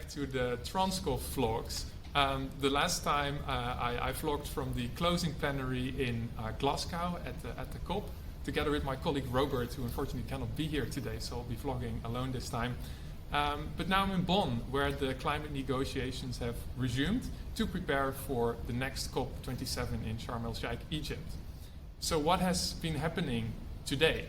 back to the TRANSGOV vlogs. The last time I vlogged from the closing plenary in Glasgow at the COP, together with my colleague Robert, who unfortunately cannot be here today, so I'll be vlogging alone this time. But now I'm in Bonn, where the climate negotiations have resumed to prepare for the next COP27 in Sharm el-Sheikh, Egypt. So what has been happening today?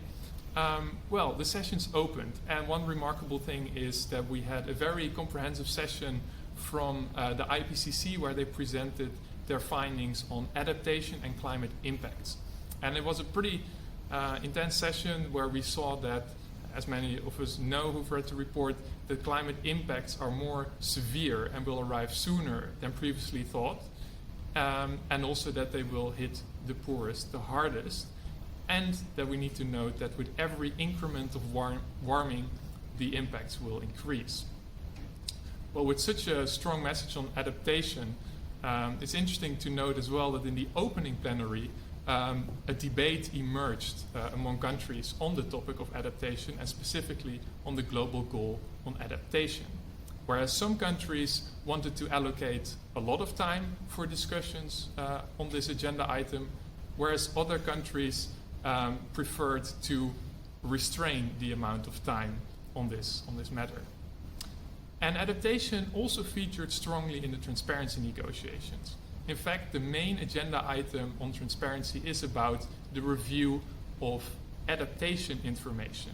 Well, the sessions opened, and one remarkable thing is that we had a very comprehensive session from the IPCC, where they presented their findings on adaptation and climate impacts. And it was a pretty intense session where we saw that, as many of us know who've read the report, that climate impacts are more severe and will arrive sooner than previously thought, and also that they will hit the poorest the hardest, and that we need to note that with every increment of warming, the impacts will increase. Well, with such a strong message on adaptation, it's interesting to note as well that in the opening plenary, a debate emerged among countries on the topic of adaptation, and specifically on the global goal on adaptation. Whereas some countries wanted to allocate a lot of time for discussions on this agenda item, whereas other countries preferred to restrain the amount of time on this matter. And adaptation also featured strongly in the transparency negotiations. In fact, the main agenda item on transparency is about the review of adaptation information.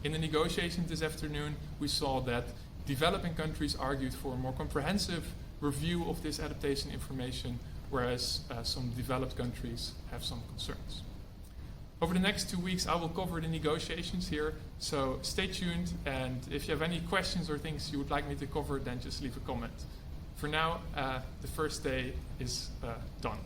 In the negotiations this afternoon, we saw that developing countries argued for a more comprehensive review of this adaptation information, whereas some developed countries have some concerns. Over the next 2 weeks, I will cover the negotiations here, so stay tuned, and if you have any questions or things you would like me to cover, then just leave a comment. For now, the first day is done.